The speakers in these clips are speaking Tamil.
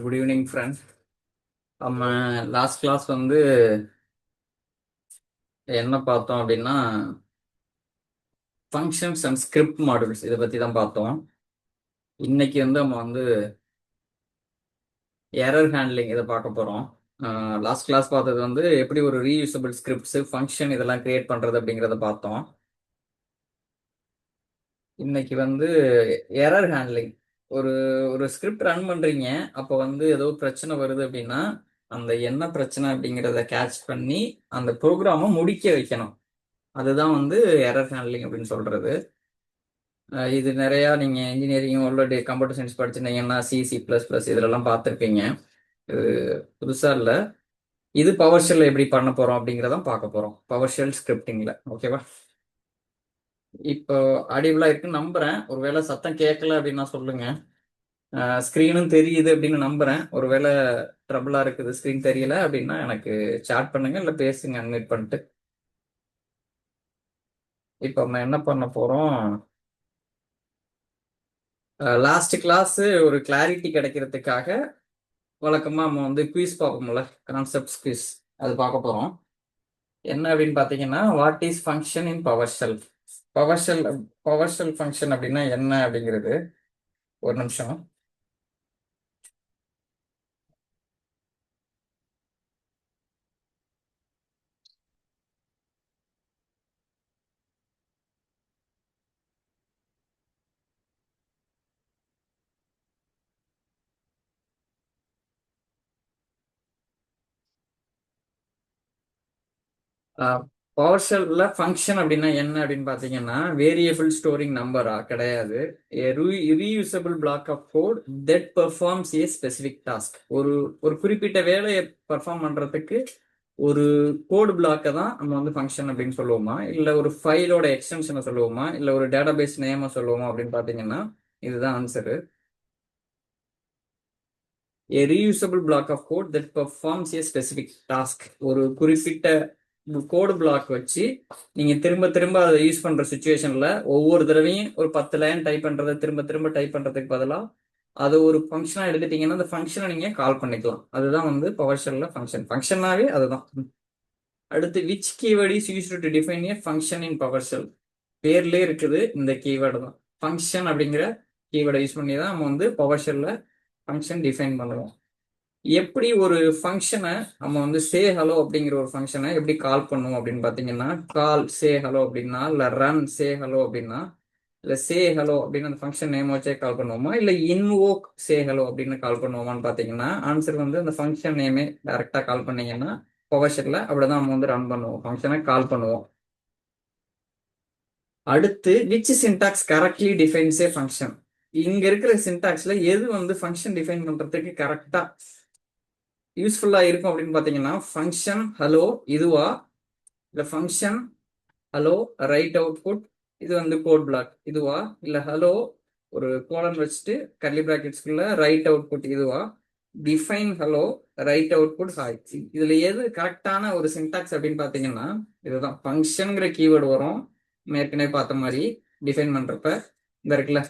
Good evening friends. நம்ம லாஸ்ட் கிளாஸ் வந்து என்ன பார்த்தோம் அப்படின்னா ஃபங்க்ஷன்ஸ் அண்ட் ஸ்கிரிப்ட் மாடியூல்ஸ் இதை பற்றி தான் பார்த்தோம். இன்னைக்கு வந்து நம்ம வந்து எரர் ஹேண்ட்லிங் இதை பார்க்க போகிறோம். லாஸ்ட் கிளாஸ் பார்த்தது வந்து எப்படி ஒரு ரீயூசபிள் ஸ்கிரிப்ட்ஸு ஃபங்க்ஷன் இதெல்லாம் கிரியேட் பண்ணுறது அப்படிங்கிறத பார்த்தோம். இன்னைக்கு வந்து எரர் ஹேண்ட்லிங், ஒரு ஒரு ஸ்கிரிப்ட் ரன் பண்ணுறீங்க, அப்போ வந்து ஏதோ பிரச்சனை வருது அப்படின்னா அந்த என்ன பிரச்சனை அப்படிங்கிறத கேட்ச் பண்ணி அந்த ப்ரோக்ராமை முடிக்க வைக்கணும். அதுதான் வந்து எரர் ஹேண்ட்லிங் அப்படின்னு சொல்றது. இது நிறையா நீங்கள் இன்ஜினியரிங் ஆல்ரெடி கம்ப்யூட்டர் சயின்ஸ் படிச்சிருந்தீங்கன்னா C++ இதிலெல்லாம் பார்த்துருப்பீங்க. இது புதுசாக இல்லை. இது பவர் ஷெல் எப்படி பண்ண போகிறோம் அப்படிங்கிறதான் பார்க்க போகிறோம், பவர் ஷெல் ஸ்கிரிப்டிங்கில். ஓகேவா? இப்போ ஆடியபிளாக இருக்குன்னு நம்புகிறேன். ஒருவேளை சத்தம் கேட்கல அப்படின்னா சொல்லுங்க. ஸ்க்ரீனும் தெரியுது அப்படின்னு நம்புகிறேன். ஒருவேளை ட்ரபிளாக இருக்குது, ஸ்க்ரீன் தெரியல அப்படின்னா எனக்கு சாட் பண்ணுங்க, இல்லை பேசுங்க அன்மியூட் பண்ணிட்டு. இப்போ நம்ம என்ன பண்ண போகிறோம், லாஸ்ட் கிளாஸ் ஒரு கிளாரிட்டி கிடைக்கிறதுக்காக வழக்கமாக நம்ம வந்து குவிஸ் பார்ப்போம்ல, கான்செப்ட்ஸ் குவிஸ், அது பார்க்க போகிறோம். என்ன அப்படின்னு பார்த்தீங்கன்னா, what is function in power shell. Power shell power shell function அப்படின்னா என்ன அப்படிங்கிறது. ஒரு நிமிஷம். பவர் ஷெல்ல ஃபங்க்ஷன் அப்படின்னா என்ன அப்படின்னு பார்த்தீங்கன்னா, வேரியபிள் ஸ்டோரிங் நம்பரா கிடையாது. Reusable block of code that performs a specific task. ஒரு ஒரு குறிப்பிட்ட வேலையை பெர்ஃபார்ம் பண்றதுக்கு ஒரு கோட் பிளாக்கை தான் நம்ம வந்து ஃபங்க்ஷன் அப்படின்னு சொல்லுவோமா, இல்லை ஒரு ஃபைலோட எக்ஸ்டென்ஷனை சொல்லுவோமா, இல்லை ஒரு டேட்டாபேஸ் நேமை சொல்லுவோமா அப்படின்னு பார்த்தீங்கன்னா இதுதான் answer. A reusable block of code that performs a specific task. ஒரு குறிப்பிட்ட கோடு பிளாக் வச்சு நீங்க திரும்ப திரும்ப அதை யூஸ் பண்ற சுச்சுவேஷன்ல ஒவ்வொரு தடவையும் ஒரு 10 லைன் டைப் பண்றதை திரும்ப திரும்ப டைப் பண்றதுக்கு பதிலாக அது ஒரு ஃபங்க்ஷனா எடுத்துட்டீங்கன்னா அந்த ஃபங்க்ஷனை நீங்க கால் பண்ணிக்கலாம். அதுதான் வந்து பவர் ஷெல்ல ஃபங்க்ஷன். ஃபங்க்ஷனாவே அதுதான். அடுத்து, which keyword is used to define A function in power shell. பேர்லேயே இருக்குது இந்த கீவேர்டு தான். ஃபங்க்ஷன் அப்படிங்கிற கீவேர்டை யூஸ் பண்ணி தான் நம்ம வந்து பவர் ஷெல்ல ஃபங்க்ஷன் டிஃபைன் பண்ணுவோம். எப்படி ஒரு ஃபங்க்ஷனை நம்ம வந்து சே ஹலோ அப்படிங்கிற ஒரு ஃபங்க்ஷனை எப்படி கால் பண்ணுவோம் அப்படின்னு பார்த்தீங்கன்னா, கால் சே ஹலோ அப்படின்னா, இல்லை ரன் சே ஹலோ அப்படின்னா, இல்லை சே ஹலோ அப்படின்னு அந்த ஃபங்க்ஷன் நேம் வச்சே கால் பண்ணுவோமா, இல்லை இன்வோக் சே ஹலோ அப்படின்னு கால் பண்ணுவோமான்னு பார்த்தீங்கன்னா ஆன்சர் வந்து அந்த ஃபங்க்ஷன் நேமே டைரெக்டாக கால் பண்ணீங்கன்னா பவர் ஷெல்ல அப்படிதான் நம்ம வந்து ரன் பண்ணுவோம், ஃபங்க்ஷனை கால் பண்ணுவோம். அடுத்து, which syntax correctly defines A function. இங்க இருக்கிற சின்டாக்ஸ்ல எது வந்து ஃபங்க்ஷன் டிஃபைன் பண்றதுக்கு கரெக்டா யூஸ்ஃபுல்லா இருக்கும் அப்படின்னு பாத்தீங்கன்னா, ஃபங்க்ஷன் ஹலோ இதுவா, இல்ல ஃபங்க்ஷன் ஹலோ ரைட் அவுட்புட் இது வந்து கோட் பிளாக் இதுவா, இல்ல ஹலோ ஒரு கோலன் வச்சுட்டு கர்லி பிராக்கெட்ஸ்குள்ள ரைட் அவுட்புட் இதுவா, define hello right output hi. இதுல எது கரெக்டான ஒரு சின்டாக்ஸ் அப்படின்னு பாத்தீங்கன்னா இதுதான். ஃபங்க்ஷன்ங்கிற கீவேர்டு வரும், ஏற்கனவே பார்த்த மாதிரி டிஃபைன் பண்றப்ப. இந்த இருக்குல்ல,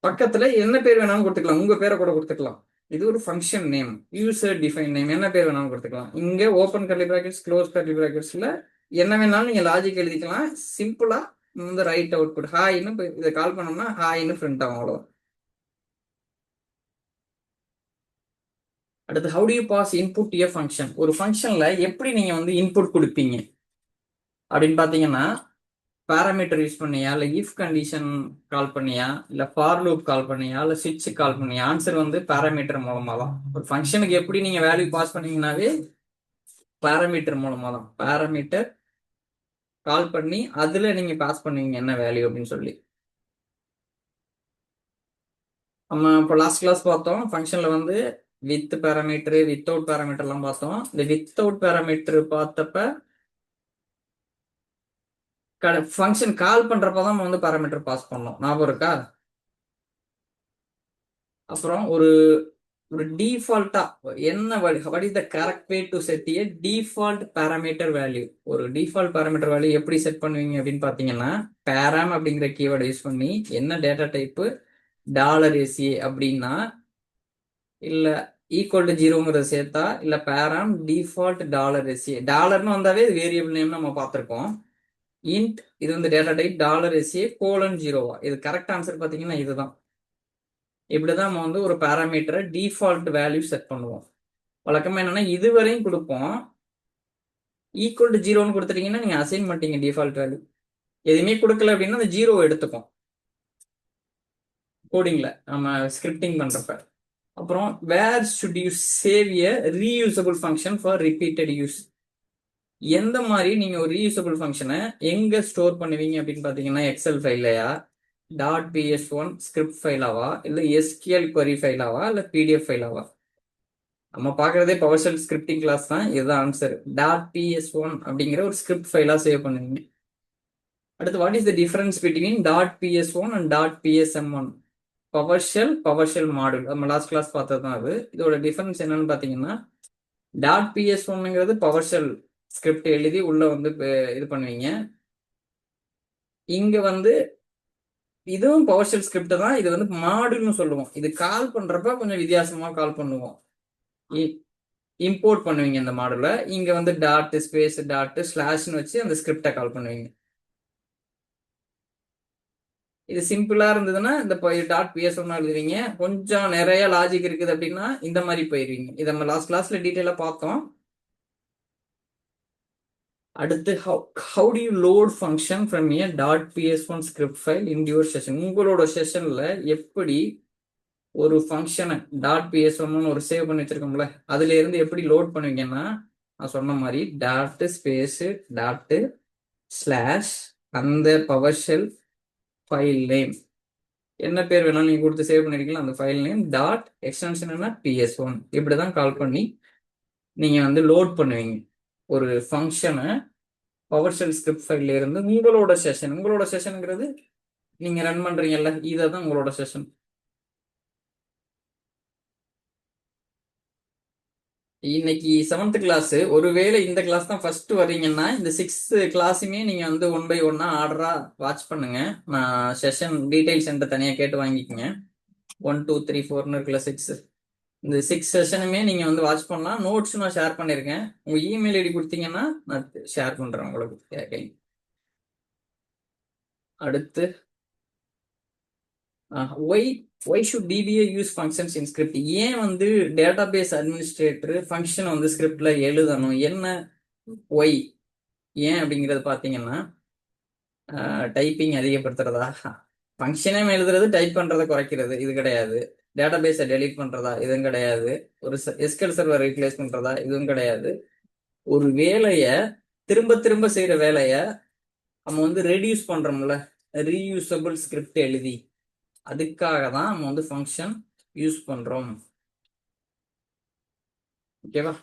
பக்கத்துல என்ன பேர் வேணாலும் கொடுத்துக்கலாம், உங்க பேரை கூட கொடுத்துக்கலாம். இது ஒரு function name, user define name, என்ன பேர் வேணாலும் கொடுத்துக்கலாம். இங்க open curly brackets close curly பிராக்கெட்ஸ்ல என்ன வேணாலும் நீங்க லாஜிக் எழுதிக்கலாம். சிம்பிளா இந்த ரைட் அவுட்புட் ஹாய்னு இதை கால் பண்ணோம்னா ஹாய்னு பிரிண்ட் ஆகும், அவ்வளோ. அடுத்து, how do you pass input to a function. ஒரு ஃபங்க்ஷன்ல எப்படி நீங்க வந்து இன்புட் கொடுப்பீங்க அப்படின்னு பாத்தீங்கன்னா, பேராமீட்டர் யூஸ் பண்ணியா, இல்லை இஃப் கண்டிஷன் கால் பண்ணியா, இல்லை ஃபார் லூப் கால் பண்ணியா, இல்லை ஸ்விட்ச் கால் பண்ணியா. ஆன்சர் வந்து பேராமீட்டர் மூலமா தான். ஒரு ஃபங்க்ஷனுக்கு எப்படி நீங்க வேல்யூ பாஸ் பண்ணீங்கன்னாவே பேராமீட்டர் மூலமா தான். பேராமீட்டர் கால் பண்ணி அதுல நீங்க பாஸ் பண்ணுவீங்க என்ன வேல்யூ அப்படின்னு சொல்லி. நம்ம இப்போ லாஸ்ட் கிளாஸ் பார்த்தோம், ஃபங்க்ஷன்ல வந்து வித் பேராமீட்டர் வித்தவுட் பேராமீட்டர்லாம் பார்த்தோம். இந்த வித்தவுட் பேராமீட்டர் பார்த்தப்ப ஃபங்க்ஷன் கால் பண்றப்பதான் நம்ம வந்து பேராமீட்டர் பாஸ் பண்ணோம், ஞாபகம் இருக்கா? அப்புறம் ஒரு ஒரு டிஃபால்ட்டா என்ன what is the correct way to set A default parameter value. ஒரு டிஃபால்ட் பேராமீட்டர் வேல்யூ எப்படி செட் பண்ணுவீங்க அப்படின்னு பார்த்தீங்கன்னா, பேராம் அப்படிங்கிற கீவேர்டை யூஸ் பண்ணி என்ன டேட்டா டைப்பு $SA அப்படின்னா இல்ல ஈக்குவல் டு ஜீரோங்கிறத சேர்த்தா இல்ல பேராம் டிஃபால்ட் டாலர் எஸ்ஏ. டாலர்னு வந்தாவே இது வேரியபிள் நேம் நம்ம பார்த்துருக்கோம். இன்ட் இது வந்து data type dollar SA colon ஜீரோவா. இது கரெக்ட் ஆன்சர் பார்த்தீங்கன்னா இதுதான். இப்படிதான் நம்ம வந்து ஒரு பேராமீட்டரை டிஃபால்ட் வேல்யூ செட் பண்ணுவோம். வழக்கமா என்னன்னா இதுவரையும் கொடுப்போம். ஈக்குவல் டு ஜீரோன்னு கொடுத்துட்டீங்கன்னா நீங்க அசைன் பண்ணிட்டீங்க டிஃபால்ட் வேல்யூ. எதுவுமே கொடுக்கல அப்படின்னா அந்த ஜீரோ எடுத்துக்கும் கோடிங்ல நம்ம ஸ்கிரிப்டிங் பண்றப்ப. அப்புறம் where should you save a reusable function for repeated use. எந்த மாதிரி நீங்க ஒரு ரீயூசபிள் ஃபங்க்ஷனை எங்க ஸ்டோர் பண்ணுவீங்க அப்படின்னு பாத்தீங்கன்னா எக்ஸல் ஃபைல்லையா, .ps1 ஸ்கிரிப்ட் ஃபைலாவா, இல்ல எஸ்கியூஎல் query ஃபைலாவா, இல்ல பிடிஎஃப் ஃபைலாவா? நம்ம பார்க்கறதே பவர்ஷெல் ஸ்கிரிப்டிங் கிளாஸ் தான். இதுதான் ஆன்சர். .ps1 அப்படிங்கிற ஒரு ஸ்கிரிப்ட் ஃபைலா சேவ் பண்ணுவீங்க. அடுத்து what is the difference between .ps1 and .psm1? PowerShell model நம்ம லாஸ்ட் கிளாஸ் பார்த்தது தான் அது. இதோட டிஃபரன்ஸ் என்னன்னு பார்த்தீங்கன்னா .ps1ங்கிறது பவர்ஷெல் ஸ்கிரிப்ட் எழுதி உள்ள வந்து இது பண்ணுவீங்க. இங்க வந்து இதுவும் பவர்ஷெல் ஸ்கிரிப்ட் தான். இது வந்து மாடுல்னு சொல்லுவோம். இது கால் பண்றப்ப கொஞ்சம் வித்தியாசமா கால் பண்ணுவோம். இம்போர்ட் பண்ணுவீங்க இந்த மாடலை. இங்க வந்து டாட் ஸ்பேஸ் டாட் ஸ்லாஷ்னு வச்சு அந்த ஸ்கிரிப்டை கால் பண்ணுவீங்க. இது சிம்பிளா இருந்ததுன்னா இந்த .ps1 எழுதுவீங்க. கொஞ்சம் நிறைய லாஜிக் இருக்குது அப்படின்னா இந்த மாதிரி போயிருவீங்க. இதை நம்ம லாஸ்ட் கிளாஸ்ல டீட்டெயிலா பார்த்தோம். அடுத்து how do you load function from A .ps1 script file in your session. உங்களோட செஷன்ல எப்படி ஒரு ஃபங்க்ஷனை .ps1 ஒரு சேவ் பண்ணி வச்சிருக்கோம்ல அதுல இருந்து எப்படி லோட் பண்ணுவீங்கன்னா நான் சொன்ன மாதிரி டாட் ஸ்பேஸ் டாட் ஸ்லாஷ் அந்த பவர்ஷெல் ஃபைல் நேம் என்ன பேர் வேணாலும் நீங்க கொடுத்து சேவ் பண்ணிருக்கீங்களா அந்த ஃபைல் நேம் டாட் எக்ஸ்டென்ஷன் என்ன ps1 இப்படிதான் கால் பண்ணி நீங்க வந்து லோட் பண்ணுவீங்க ஒரு ஃபங்க்ஷனை பவர்ஷெல் ஸ்கிரிப்ட் ஃபைல்ல இருந்து உங்களோட செஷனுங்கிறது நீங்க ரன் பண்றீங்கல்ல இதான் உங்களோட செஷன். இன்னைக்கு 7th கிளாஸ். ஒருவேளை இந்த கிளாஸ் தான் ஃபர்ஸ்ட் வர்றீங்கன்னா இந்த 6th கிளாஸுமே நீங்க வந்து 1 by 1 ஆர்டரா வாட்ச் பண்ணுங்க. நான் செஷன் டீடைல்ஸ் என்கிட்ட தனியா கேட்டு வாங்கிக்கோங்க. 1 2 3 4ன்னு இருக்குல்ல 6. இந்த 6 செஷனுமே நீங்க வந்து வாட்ச் பண்ணலாம். நோட்ஸ் நான் ஷேர் பண்ணிருக்கேன். உங்க இமெயில் ஐடி கொடுத்தீங்கன்னா நான் ஷேர் பண்றேன் உங்களுக்கு. அடுத்து why should DBA use functions in script. ஏன் வந்து டேட்டாபேஸ் அட்மினிஸ்ட்ரேட்டர் ஃபங்க்ஷன் வந்து ஸ்கிரிப்ட்ல எழுதணும், என்ன ஒய் ஏன் அப்படிங்கிறது பார்த்தீங்கன்னா டைப்பிங் அதிகப்படுத்துறதா, ஃபங்க்ஷனே எழுதுறது டைப் பண்றதை குறைக்கிறது இது கிடையாது. டேட்டாபேஸை டெலீட் பண்றதா இதுவும் கிடையாது. ஒரு எஸ்கியூஎல் சர்வர் ரீப்ளேஸ் பண்றதா இதுவும் கிடையாது. ஒரு வேலையை திரும்ப திரும்ப செய்யற வேலையை நம்ம வந்து ரெடியூஸ் பண்றோம்ல ரீயூசபிள் ஸ்கிரிப்ட் எழுதி, அதுக்காக தான் நம்ம வந்து ஃபங்க்ஷன் யூஸ் பண்றோம். ஓகேவா?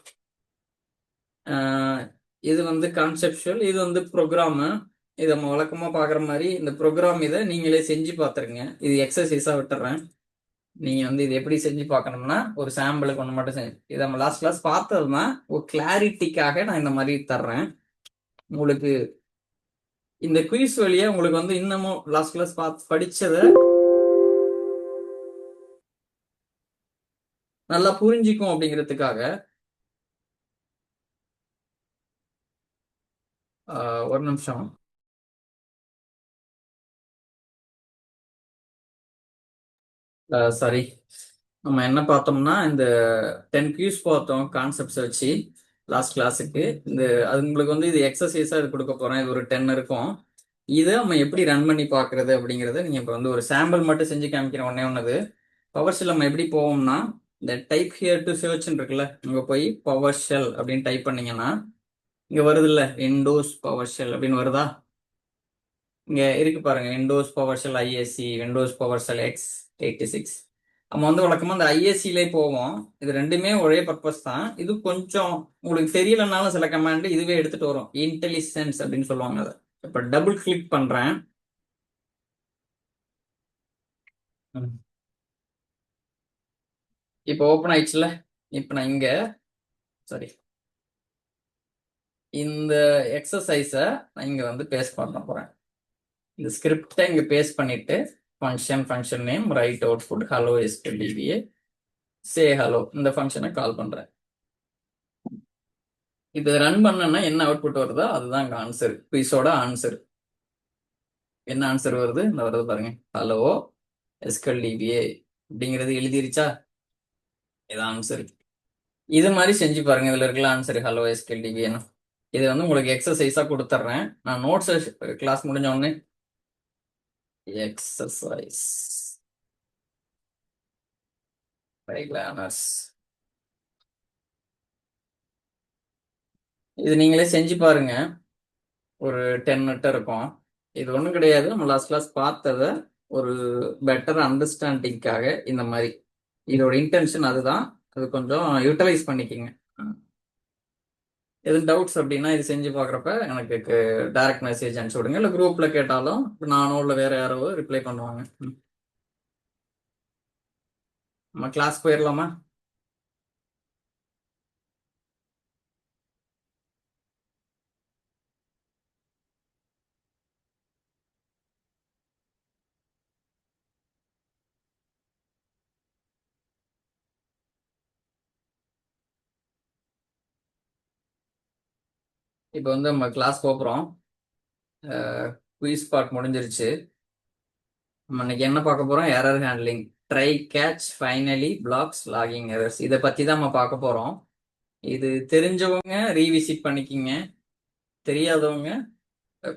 இது வந்து கான்செப்சுவல், இது வந்து ப்ரோக்ராமு. இதை நம்ம வழக்கமா பாக்குற மாதிரி இந்த ப்ரோக்ராம் இதை நீங்களே செஞ்சு பார்த்துருங்க. இது எக்ஸசைஸா விட்டுறேன். நீங்க வந்து இது எப்படி செஞ்சு பார்க்கணும்னா ஒரு சாம்பிளுக்கு ஒன்று மட்டும் செஞ்சு இதை நம்ம லாஸ்ட் கிளாஸ் பார்த்ததுதான். ஒரு கிளாரிட்டிக்காக நான் இந்த மாதிரி தர்றேன் உங்களுக்கு. இந்த குயிஸ் வழியா உங்களுக்கு வந்து இன்னமும் லாஸ்ட் கிளாஸ் படிச்சதை நல்லா புரிஞ்சிக்கும் அப்படிங்கிறதுக்காக ஒரு நிமிஷம். சாரி, நம்ம என்ன பார்த்தோம்னா இந்த 10 குயிஸ் பார்த்தோம் கான்செப்ட்ஸ் வச்சு லாஸ்ட் கிளாஸுக்கு. இந்த அது உங்களுக்கு வந்து இது எக்ஸசைஸா இது கொடுக்க போறேன். இது ஒரு 10 இருக்கும். இதை நம்ம எப்படி ரன் பண்ணி பார்க்கறது அப்படிங்கிறத நீங்க இப்போ வந்து ஒரு சாம்பிள் மட்டும் செஞ்சு காமிக்கிறேன். ஒன்னது பவர்ஷெல் நம்ம எப்படி போவோம்னா இந்த டைப் ஹியர் டு சர்ச்ன்னு இருக்குல்ல, இங்க போய் பவர்ஷெல் அப்படின்னு டைப் பண்ணீங்கன்னா இங்க வருது இல்ல விண்டோஸ் பவர்ஷெல் அப்படின்னு வருதா. இங்க இருக்கு பாருங்க Windows PowerShell ISC, Windows PowerShell x86. நம்ம வந்து வழக்கமா இந்த ஐஎஸ்சிலே போவோம். இது ரெண்டுமே ஒரே பர்பஸ் தான். இது கொஞ்சம் உங்களுக்கு தெரியலனாலும் சில கமாண்ட் இதுவே எடுத்துட்டு வரும். இன்டெலிஜென்ஸ் அப்படின்னு சொல்லுவாங்க. அதை இப்ப டபுள் கிளிக் பண்றேன். இப்போ ஓப்பன் ஆயிடுச்சுல. இப்ப நான் இங்க சாரி இந்த எக்ஸசைஸை நான் இங்க வந்து பேஸ்ட் பண்ண போறேன். இந்த ஸ்கிரிப்டை இங்க பேஸ்ட் பண்ணிட்டு function name write output hello SDBA say hello இந்த ஃபங்க்ஷனை கால் பண்றேன். இப்போ ரன் பண்ணனா என்ன அவுட்புட் வருதோ அதுதான் அங்க ஆன்சர், குயிஸோட ஆன்சர். என்ன ஆன்சர் வருது? இந்த வருது பாருங்க, ஹலோ எஸ்கல் டிபிஏ அப்படிங்கிறது எழுதிருச்சா? இதான் ஆன்சர். இது மாதிரி செஞ்சு பாருங்க. இதுல இருக்கல ஆன்சர் ஹலோ எஸ்கல் டிபிஏன்னு. இது வந்து உங்களுக்கு எக்ஸசைஸா கொடுத்துட்றேன். நான் நோட்ஸ் கிளாஸ் முடிஞ்ச உடனே எக்ஸசைஸ் பை லேர்னர்ஸ் இது நீங்களே செஞ்சு பாருங்க. ஒரு 10 நெட் இருக்கும். இது ஒன்றும் கிடையாது, நம்ம லாஸ்ட் கிளாஸ் பார்த்ததை ஒரு பெட்டர் அண்டர்ஸ்டாண்டிங்காக இந்த மாதிரி. இதோட இன்டென்ஷன் அதுதான். அது கொஞ்சம் யூட்டிலைஸ் பண்ணிக்கோங்க. எதுவும் டவுட்ஸ் அப்படின்னா இது செஞ்சு பார்க்குறப்ப எனக்கு டைரக்ட் மெசேஜ் அனுப்பிச்சு விடுங்க. இல்லை குரூப்பில் கேட்டாலும் நானோ இல்லை வேற யாரோ ரிப்ளை பண்ணுவாங்க. நம்ம கிளாஸ் போயிடலாமா? இப்போ வந்து நம்ம கிளாஸ் போகிறோம். குயிஸ் பார்ட் முடிஞ்சிருச்சு. நம்ம இன்னைக்கு என்ன பார்க்க போறோம்? Error handling, try catch finally blocks logging errors. இதை பத்தி தான் நம்ம பார்க்க போறோம். இது தெரிஞ்சவங்க ரீவிசிட் பண்ணிக்கிங்க, தெரியாதவங்க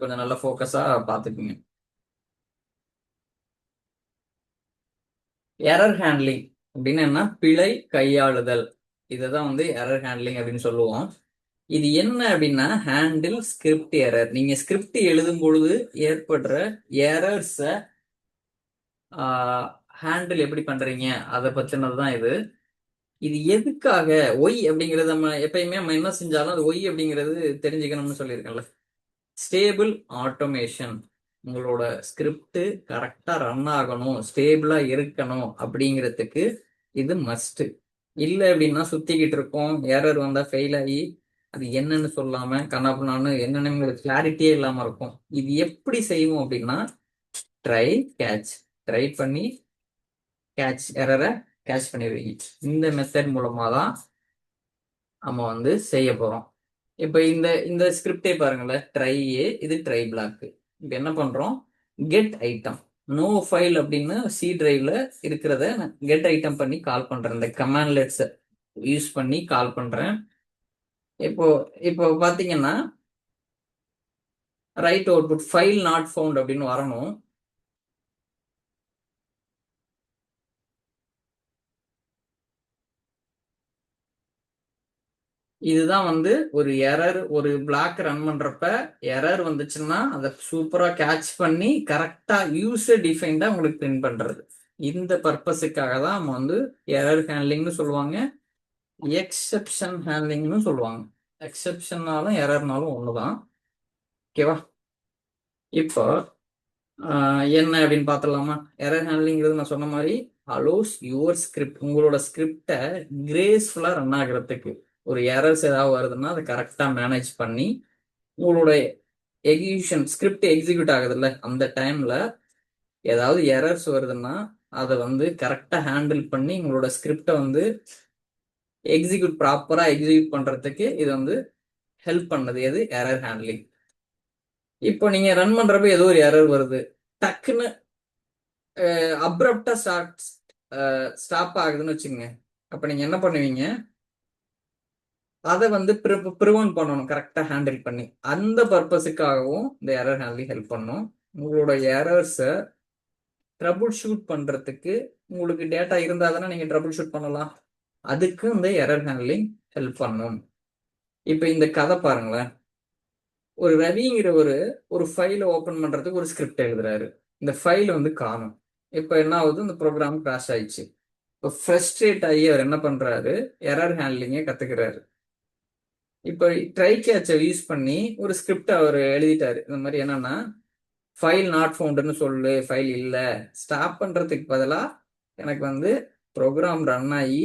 கொஞ்சம் நல்லா ஃபோக்கஸா பார்த்துக்குங்க. எரர் ஹேண்ட்லிங் அப்படின்னு என்ன? பிழை கையாளுதல். இதை தான் வந்து எரர் ஹேண்ட்லிங் அப்படின்னு சொல்லுவோம். இது என்ன அப்படின்னா ஹேண்டில் ஸ்கிரிப்ட் எரர். நீங்க ஸ்கிரிப்ட் எழுதும் பொழுது ஏற்படுற எரர்ஸை ஹேண்டில் எப்படி பண்றீங்க அதை பத்தினது தான் இது. இது எதுக்காக ஒய் அப்படிங்கிறது நம்ம எப்பயுமே நம்ம என்ன செஞ்சாலும் அது ஒய் அப்படிங்கிறது தெரிஞ்சுக்கணும்னு சொல்லியிருக்கேன்ல. Stable automation. உங்களோட ஸ்கிரிப்ட் கரெக்டா ரன் ஆகணும், ஸ்டேபிளா இருக்கணும் அப்படிங்கிறதுக்கு இது மஸ்ட். இல்லை அப்படின்னா சுத்திக்கிட்டு இருக்கோம், எரர் வந்தா ஃபெயில் ஆகி அது என்னன்னு சொல்லாம கண்ணாப்புனான்னு என்னன்னு உங்களுக்கு கிளாரிட்டியே இல்லாம இருக்கும். இது எப்படி செய்வோம் அப்படின்னா ட்ரை கேட்ச், ட்ரை பண்ணி கேட்ச், எரரை கேட்ச் பண்ணிடுவீங்க. இந்த மெத்தட் மூலமா தான் நம்ம வந்து செய்ய போறோம். இப்போ இந்த இந்த ஸ்கிரிப்டே பாருங்களேன், ட்ரை ஏ, இது ட்ரை பிளாக். இப்போ என்ன பண்றோம்? கெட் ஐட்டம் நோ ஃபைல் அப்படின்னு சி டிரைவ்ல இருக்கிறத கெட் ஐட்டம் பண்ணி கால் பண்றேன். இந்த கமாண்ட்லெட்ஸ் யூஸ் பண்ணி கால் பண்றேன். இப்போ இப்போ பாத்தீங்கன்னா right output file not found அப்படின்னு வரணும். இதுதான் வந்து ஒரு எரர். ஒரு பிளாக் ரன் பண்றப்ப எரர் வந்துச்சுன்னா அதை சூப்பரா கேட்ச் பண்ணி கரெக்டா யூசர் டிஃபைன்டா உங்களுக்கு பிரிண்ட் பண்றது. இந்த பர்பஸுக்காக தான் நம்ம வந்து எரர் ஹேண்ட்லிங்னு சொல்லுவாங்க, எக்ஸெப்ஷன் ஹேண்ட்லிங்னு சொல்லுவாங்க. எக்ஸெப்ஷன்னாலும் எரர்னாலும் ஒண்ணுதான். ஓகேவா? இப்போ என்ன அப்படின்னு பார்த்துடலாமா? எரர் ஹேண்ட்லிங்கிறது நான் சொன்ன மாதிரி அலோஸ் யுவர் ஸ்கிரிப்ட், உங்களோட ஸ்கிரிப்டை கிரேஸ்ஃபுல்லா ரன் ஆகுறதுக்கு. ஒரு எரர்ஸ் ஏதாவது வருதுன்னா அதை கரெக்டா மேனேஜ் பண்ணி உங்களோட எக்ஸிகியூஷன் ஸ்கிரிப்ட் எக்ஸிக்யூட் ஆகுதுல்ல அந்த டைம்ல ஏதாவது எரர்ஸ் வருதுன்னா அதை வந்து கரெக்டா ஹேண்டில் பண்ணி உங்களோட ஸ்கிரிப்டை வந்து எக்ஸிக்யூட் ப்ராப்பரா எக்ஸிக்யூட் பண்றதுக்கு இது வந்து ஹெல்ப் பண்ணது. எது? Error handling. இப்போ நீங்க ரன் பண்றப்ப ஏதோ ஒரு எரர் வருது, டக்குன்னு அப்ரப்டா ஸ்டாப் ஆகுதுன்னு வச்சுக்கோங்க. அப்ப நீங்க என்ன பண்ணுவீங்க? அதை வந்து ப்ரிவென்ட் பண்ணணும் கரெக்டா ஹேண்டில் பண்ணி. அந்த பர்பஸுக்காகவும் இந்த எரர் ஹேண்ட்லிங் ஹெல்ப் பண்ணும். உங்களோட எரர்ஸை ட்ரபுள் ஷூட் பண்றதுக்கு உங்களுக்கு டேட்டா இருந்தா தானே நீங்க ட்ரபுள் ஷூட் பண்ணலாம். அதுக்கு இந்த எரர் ஹேண்ட்லிங் ஹெல்ப் பண்ணும். இப்ப இந்த கதை பாருங்களேன். ஒரு ரவிங்கிற ஒரு ஃபைலை ஓபன் பண்றதுக்கு ஒரு ஸ்கிரிப்ட் எழுதுறாரு. இந்த ஃபைல் வந்து காணும். இப்ப என்ன ஆகுது? இந்த ப்ரோக்ராம் கிராஷ் ஆயிடுச்சு. இப்போ ஃப்ரஸ்ட்ரேட் ஆகி அவர் என்ன பண்றாரு? எரர் ஹேண்ட்லிங்கை கத்துக்கிறாரு. இப்போ ட்ரை கேட்சை யூஸ் பண்ணி ஒரு ஸ்கிரிப்ட் அவர் எழுதிட்டாரு. இந்த மாதிரி என்னன்னா ஃபைல் நாட் ஃபவுண்டுன்னு சொல்லு, ஃபைல் இல்லை, ஸ்டாப் பண்றதுக்கு பதிலாக எனக்கு வந்து ப்ரோக்ராம் ரன் ஆகி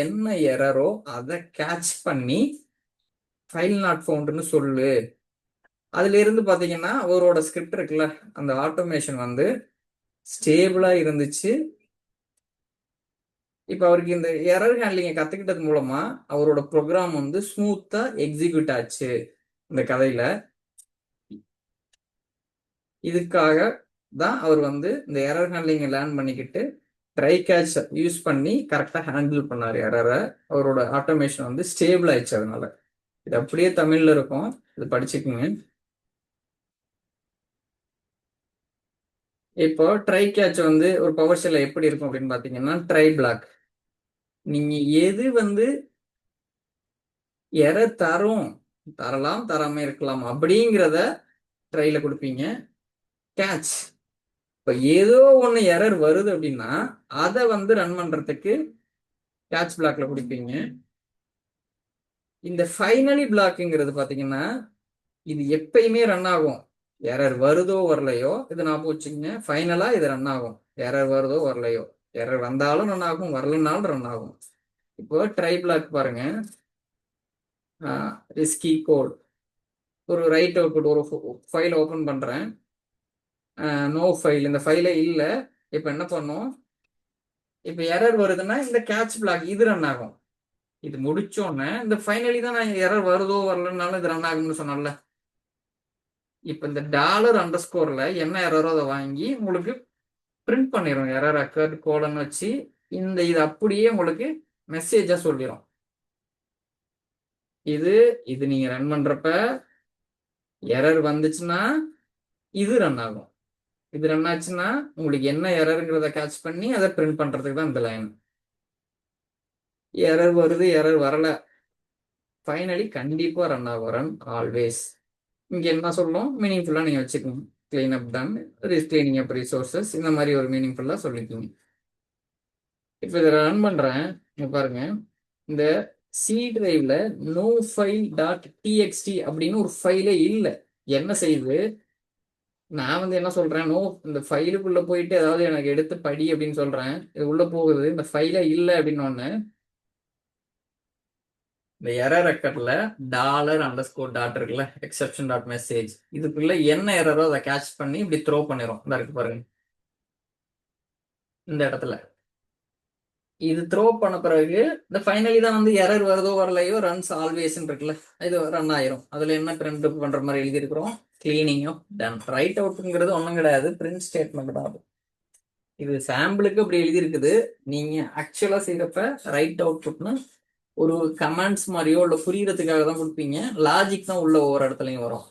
என்ன எரரோ அதை கேட்ச் பண்ணி ஃபைல் நாட் ஃபவுண்டுன்னு சொல்லு. அதுல இருந்து பாத்தீங்கன்னா அவரோட ஸ்கிரிப்ட் இருக்குல்ல, அந்த ஆட்டோமேஷன் வந்து ஸ்டேபிளா இருந்துச்சு. இப்போ அவருக்கு இந்த எரர் ஹேண்ட்லிங்கை கத்துக்கிட்டது மூலமா அவரோட ப்ரோக்ராம் வந்து ஸ்மூத்தா எக்ஸிக்யூட் ஆச்சு இந்த கதையில. இதுக்காக தான் அவர் வந்து இந்த எரர் ஹேண்ட்லிங்கை லேர்ன் பண்ணிக்கிட்டு ட்ரை கேட்ச் யூஸ் பண்ணி கரெக்டாக ஹேண்டில் பண்ணார் எரரை. அவரோட ஆட்டோமேஷன் வந்து ஸ்டேபிள் ஆயிடுச்சு. அதனால இது அப்படியே தமிழ்ல இருக்கும், இது படிச்சுக்குங்க. இப்போ ட்ரை கேட்ச் வந்து ஒரு பவர் ஷெல்ல எப்படி இருக்கும் அப்படின்னு பாத்தீங்கன்னா, ட்ரை பிளாக். நீங்க எது வந்து எரர் தரலாம் தராம இருக்கலாம் அப்படிங்கிறத ட்ரைல கொடுப்பீங்க. கேட்ச் இப்ப ஏதோ ஒண்ணு எரர் வருது அப்படின்னா அதை வந்து ரன் பண்றதுக்கு கேட்ச் பிளாக்ல கொடுப்பீங்க. இந்த ஃபைனலி பிளாக்ங்கிறது பாத்தீங்கன்னா இது எப்பயுமே ரன் ஆகும். எரர் வருதோ வரலையோ இது ஞாபகம் வச்சுக்கோங்க. ஃபைனலா இது ரன் ஆகும். எரர் வருதோ வரலையோ, எரர் வந்தாலும் ரன் ஆகும், வரலனாலும் ரன் ஆகும். இப்போ ட்ரை பிளாக் பாருங்க. ரிஸ்கி கோட் ஒரு ரைட் அவுட்புட் ஒரு ஃபைல் ஓபன் பண்றேன். நோ ஃபைல், இந்த ஃபைலே இல்ல. இப்போ என்ன பண்ணும், இப்போ எரர் வருதுன்னா இந்த கேட்ச் பிளாக் இது ரன் ஆகும். இது முடிச்சோடனே இந்த ஃபைனலி தான் நான் எரர் வருதோ வரலனாலும் இது ரன் ஆகும்னு சொன்னேன்ல. இப்போ இந்த $_ என்ன எரரோ அதை வாங்கி உங்களுக்கு பிரிண்ட் பண்ணிடும். எரர் அக்கர்ட் கோலன்னு வச்சு இது அப்படியே உங்களுக்கு மெசேஜா சொல்லிடும். இது இது நீங்க ரன் பண்றப்ப எரர் வந்துச்சுன்னா இது ரன் ஆகும். இது ரன் ஆச்சுன்னா உங்களுக்கு என்ன எரருங்கிறத கேட்ச் பண்ணி அதை பிரிண்ட் பண்றதுக்கு தான் இந்த லைன். எரர் வருது, எரர் வரல, ஃபைனலி கண்டிப்பா ரன் ஆகும். Run always. இங்க என்ன சொல்லணும், மீனிங்ஃபுல்லா நீங்க வச்சுக்கணும். கிளீன் அப் டன், கிளீனிங் அப் ரிசோர்சஸ், இந்த மாதிரி ஒரு மீனிங்ஃபுல்லா சொல்லிக்கணும். இப்போ இதை ரன் பண்றேன். இங்க பாருங்க, இந்த சி டிரைவ்ல நோ ஃபைல் டாட் டிஎக்ஸ்டி அப்படின்னு ஒரு ஃபைலே இல்லை. என்ன செய்யுது, நான் வந்து என்ன சொல்றேன், இந்த ஃபைலுக்குள்ள போயிட்டு ஏதாவது எனக்கு எடுத்து படி அப்படின்னு சொல்றேன். இது உள்ள போகுது, இந்த ஃபைலே இல்லை அப்படின்னு ஒண்ணு. இந்த எரர் ரெக்கார்ட்ல $_ இருக்குல்ல, எக்ஸெப்ஷன் டாட் மெசேஜ், இதுக்குள்ள என்ன எரரோ அதை கேட்ச் பண்ணி இப்படி த்ரோ பண்ணிடும். இந்த இருக்கு பாருங்க, இந்த இடத்துல இது த்ரோ பண்ண பிறகு இந்த ஃபைனலி தான் வந்து எரர் வருதோ வரலையோ ரன்ஸ் ஆல்வேஸ் இருக்குல்ல, இது ரன் ஆயிரும். அதுல என்ன பிரிண்ட் பண்ற மாதிரி எழுதி இருக்கிறோம், கிளீனிங் அப் டன். ரைட் அவுட்ங்கிறது ஒன்றும் கிடையாது, பிரிண்ட் ஸ்டேட்மெண்ட் தான். இது சாம்பிளுக்கு அப்படி எழுதி இருக்குது. நீங்க ஆக்சுவலா செய்யறப்ப ரைட் அவுட்புட்னு ஒரு கமெண்ட்ஸ் மாதிரியோ இல்லை புரியறதுக்காக தான் கொடுப்பீங்க. லாஜிக் தான் உள்ள ஒவ்வொரு இடத்துலையும் வரும்.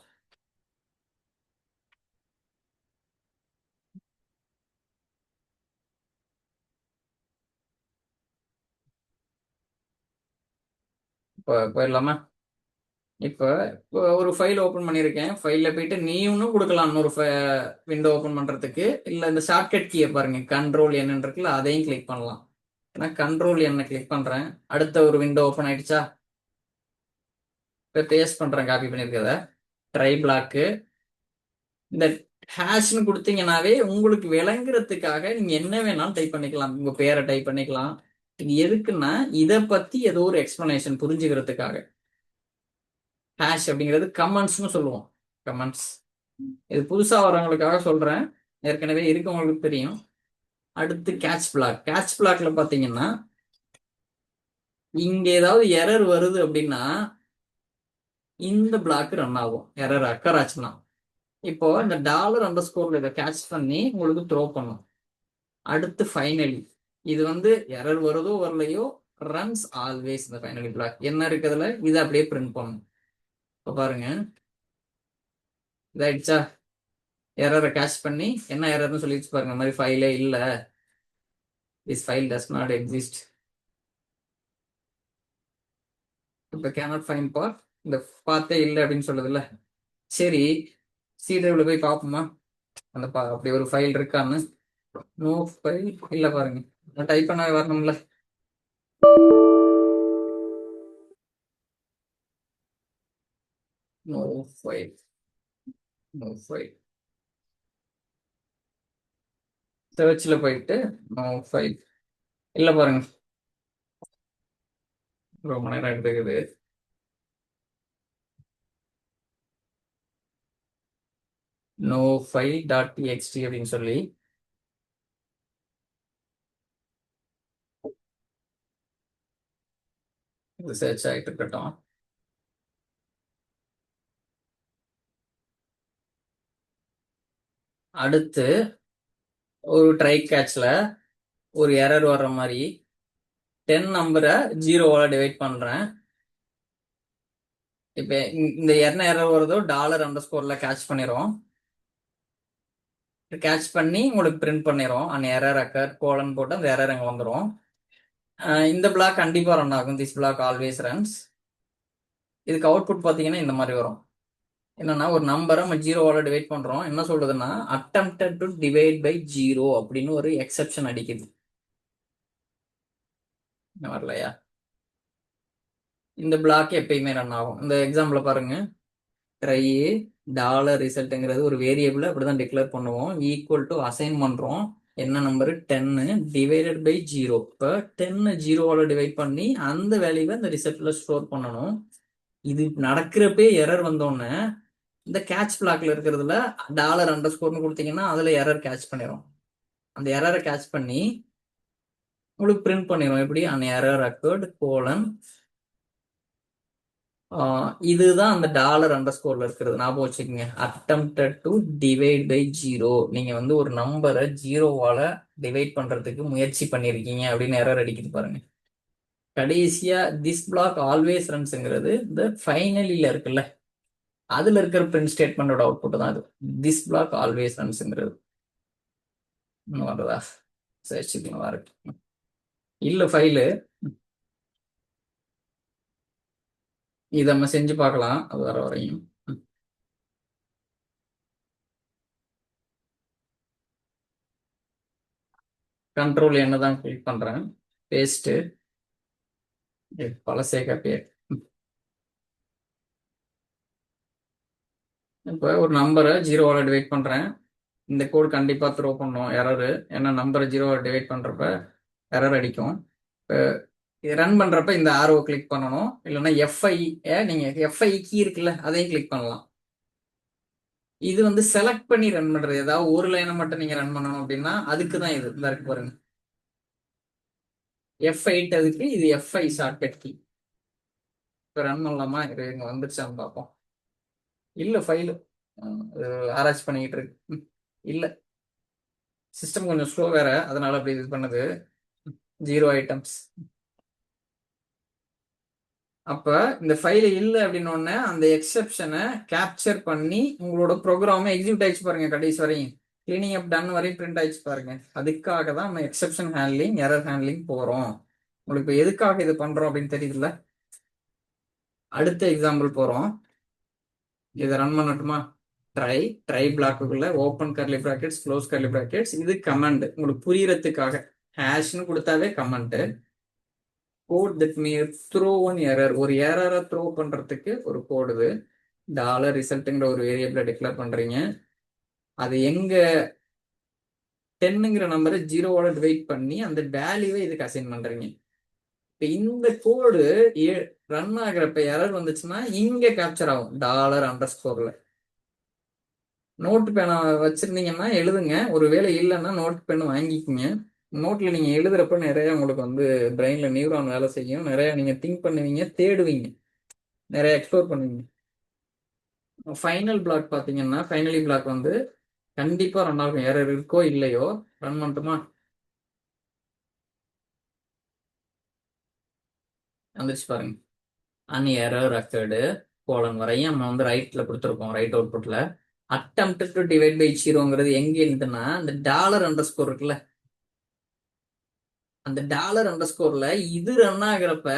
இப்போ போயிடலாமா? இப்போ ஒரு ஃபைல் ஓப்பன் பண்ணியிருக்கேன். ஃபைலில் போயிட்டு நீ ஒன்றும் கொடுக்கலாம், இன்னொரு விண்டோ ஓப்பன் பண்ணுறதுக்கு. இல்லை இந்த ஷார்ட்கட் கீயை பாருங்க, Ctrl+N இருக்குல்ல, அதையும் கிளிக் பண்ணலாம். நான் Ctrl+N கிளிக் பண்ணுறேன். அடுத்த ஒரு விண்டோ ஓப்பன் ஆயிடுச்சா? இப்போ பேஸ்ட் பண்ணுறேன், காப்பி பண்ணியிருக்கத. ட்ரை பிளாக்கு இந்த ஹேஷ்னு கொடுத்தீங்கன்னாவே உங்களுக்கு விளங்குறதுக்காக நீங்க என்ன வேணாலும் டைப் பண்ணிக்கலாம். உங்க பேரை டைப் பண்ணிக்கலாம். இது எதுக்குன்னா இதை பத்தி ஏதோ ஒரு எக்ஸ்பிளனேஷன் புரிஞ்சுக்கிறதுக்காக. ஹேஷ் அப்படிங்கிறது கமெண்ட்ஸ்னு சொல்லுவோம். கமெண்ட்ஸ் இது புதுசா வரவங்களுக்காக சொல்றேன், ஏற்கனவே இருக்கவங்களுக்கு தெரியும். அடுத்து கேட்ச் பிளாக். கேட்ச் பிளாக்ல பாத்தீங்கன்னா இங்க ஏதாவது எரர் வருது அப்படின்னா இந்த பிளாக் ரன் ஆகும், எரர் அக்கர் ஆச்சுன்னா. இப்போ இந்த $_ இதை கேட்ச் பண்ணி உங்களுக்கு த்ரோ பண்ணும். அடுத்து ஃபைனலி இது வந்து எரர் வருதோ வரலையோ ரன்ஸ் ஆல்வேஸ். இந்த ஃபைனலி பிளாக் என்ன இருக்குதுல இதை அப்படியே பிரிண்ட் பண்ணும். இப்போ பாருங்க, இதாயிடுச்சா? எரரை கேட்ச் பண்ணி என்ன எரர்னு சொல்லிடுச்சு பாருங்க. இந்த மாதிரி ஃபைலே இல்லை, this file does not exist. இப்போ கேனாட் ஃபைண்ட் பாத், இந்த பாத்தே இல்லை அப்படின்னு சொல்லுதுல்ல. சரி, சி டிரைவ்ல போய் பார்ப்போமா அந்த அப்படி ஒரு ஃபைல் இருக்கான்னு. நோ ஃபைல் இல்லை பாருங்க, டைப் பண்ண வரணும்ல. No file, no file. சர்ச்ல போயிட்டு நோ ஃபைல் இல்லை பாருங்க, ரொம்ப நேரம் எடுத்துக்குது. நோ ஃபைல் டாட் டிஎக்ஸ்டி அப்படின்னு சொல்லி ரிசர்ச் ஆகிட்டு இருக்கட்டும். அடுத்து ஒரு ட்ரை கேட்ச்ல ஒரு எரர் வர்ற மாதிரி 10 நம்பரை 0வால டிவைட் பண்றேன். இப்ப இந்த என்ன எரர் வருதோ $_ல கேட்ச் பண்ணிரும். கேட்ச் பண்ணி உங்களுக்கு பிரிண்ட் பண்ணிரும். அந்த எரர் அக்கர் கோலன் போட்டு அந்த எரர் அங்க வந்துடும். இந்த பிளாக் கண்டிப்பா ரன் ஆகும். This block always runs. இதுக்கு அவுட்புட் பாத்தீங்கன்னா இந்த மாதிரி வரும். என்னன்னா ஒரு நம்பரை நம்ம 0வால டிவைட் பண்றோம். என்ன சொல்றதுன்னா attempted to divide by 0 அப்படின்னு ஒரு எக்ஸெப்ஷன் அடிக்குது. வரலையா? இந்த பிளாக் எப்பயுமே ரன் ஆகும். இந்த எக்ஸாம்பிள் பாருங்க. ட்ரை $ரிசல்ட்ங்கிறது ஒரு வேரியபிள் அப்படிதான் டிக்ளேர் பண்ணுவோம். ஈக்குவல் டு அசைன் பண்றோம். என்ன நம்பர் 10 டிவைடட் பை 0. இப்போ 10 0வால டிவைட் பண்ணி அந்த வேல்யூவை இந்த ரிசல்ட்ல ஸ்டோர் பண்ணணும். இது நடக்கிறப்பே எரர் வந்தோடனே இந்த கேட்ச் பிளாக்ல இருக்கிறதுல $_ன்னு கொடுத்தீங்கன்னா அதுல எரர் கேட்ச் பண்ணிடும். அந்த எரரை கேட்ச் பண்ணி உங்களுக்கு பிரிண்ட் பண்ணிடும். எப்படி அந்த எரர் அக்கர்ட் கோலன். இதுதான் அந்த $_ல இருக்கிறது. ஞாபகம் வச்சுக்கோங்க. attempted to divide by 0. நீங்க வந்து ஒரு நம்பரை 0வால டிவைட் பண்றதுக்கு முயற்சி பண்ணிருக்கீங்க அப்படின்னு எரர் அடிக்குது பாருங்க. கடைசியா திஸ் பிளாக் ஆல்வேஸ் ரன்ஸ்ங்கிறது இந்த ஃபைனலில இருக்குல்ல, அதுல இருக்கிற பிரிண்ட் ஸ்டேட்மெண்டோட அவுட்புட் தான் அது. திஸ் பிளாக் ஆல்வேஸ் ரன்ஸ்ங்கிறது வருதா? சரி, இருக்கு இல்ல ஃபைலு. இதை நம்ம செஞ்சு பார்க்கலாம். அது வர வரையும் கண்ட்ரோல் என்ன தான் கிளிக் பண்றேன். பேஸ்ட் பழசே காப்பி. இப்போ ஒரு நம்பரை 0வால டிவைட் பண்றேன். இந்த கோட் கண்டிப்பா த்ரோ பண்ணும் எரரு. ஏன்னா நம்பரை 0வால டிவைட் பண்றப்ப எரர் அடிக்கும். ரன் பண்றப்ப இந்த ஆரோ கிளிக் பண்ணணும். இல்லைன்னா எஃப்ஐ நீங்க எஃப்ஐ கீ இருக்குல்ல அதையும் கிளிக் பண்ணலாம். இது வந்து செலக்ட் பண்ணி ரன் பண்றது. ஏதாவது ஒரு லைனை மட்டும் நீங்க ரன் பண்ணணும் அப்படின்னா அதுக்கு தான் இது. இந்த இருக்கு பாருங்க, F8 அதுக்கு, இது F5 ஷார்ட்கட் கீ. இப்போ ரன் பண்ணலாமா? இது இங்க வந்துருச்சான்னு பார்ப்போம். இல்ல ஃபைலு ஆராய்ச்சி பண்ணிக்கிட்டு இருக்கு. இல்ல சிஸ்டம் கொஞ்சம் ஸ்லோ வேற, அதனால அப்படி இது பண்ணுது. 0 ஐட்டம்ஸ். அப்ப இந்த ஃபைல் இல்லை அப்படின்னு ஒண்ணு அந்த எக்ஸெப்ஷனை கேப்சர் பண்ணி உங்களோட ப்ரோக்ராமை எக்ஸிக்யூட் ஆயிடுச்சு பாருங்க. கடைசி வரையும் கிளீனிங் அப் டன் வரையும் பிரிண்ட் ஆயிடுச்சு பாருங்க. அதுக்காக தான் நம்ம எக்ஸெப்ஷன் ஹேண்ட்லிங், எரர் ஹேண்ட்லிங் போறோம். உங்களுக்கு இப்போ எதுக்காக இது பண்றோம் அப்படின்னு தெரியுதுல்ல. அடுத்த எக்ஸாம்பிள் போறோம். இதை ரன் பண்ணட்டுமா? ட்ரை பிளாக்குள்ள open curly brackets, close curly brackets. இது கமெண்ட் உங்களுக்கு புரியறதுக்காக. ஹேஷ்னு கொடுத்தாவே comment. Code that may throw one error. ஒரு எரரை த்ரோ பண்றதுக்கு ஒரு கோடு. இது $ரிசல்ட்ங்கிற ஒரு வேரியபிளை டிக்ளேர் பண்றீங்க. அது எங்க 10ங்கிற நம்பரை 0வால டிவைட் பண்ணி அந்த வேல்யூவை இதுக்கு அசைன் பண்றீங்க. இப்ப இந்த கோடு ரன் ஆகிறப்ப எரர் வந்துச்சுன்னா இங்க கேப்சர் ஆகும் $_. நோட் பேனா வச்சிருந்தீங்கன்னா எழுதுங்க. ஒரு வேலை இல்லைன்னா நோட் பேன் வாங்கிக்கோங்க. நோட்ல நீங்க எழுதுறப்ப நிறைய உங்களுக்கு வந்து பிரெயின்ல நியூரான் வேலை செய்யும். நிறைய நீங்க திங்க் பண்ணுவீங்க, தேடுவீங்க, நிறைய எக்ஸ்ப்ளோர் பண்ணுவீங்க. ஃபைனல் பிளாக் பாத்தீங்கன்னா ஃபைனலி பிளாக் வந்து கண்டிப்பா ரன் ஆகும். எரர் இருக்கோ இல்லையோ. ரன் பண்ணட்டுமா? வந்துருச்சு பாருங்க. அன் எரர் அக்கர்டு கோலன் வரையும் நம்ம வந்து ரைட்ல கொடுத்துருக்கோம். ரைட் அவுட்புட்ல attempted to divide by 0ங்கிறது எங்க இருந்துன்னா அந்த $_ இருக்குல்ல, அந்த $_ இது ரன் ஆகிறப்ப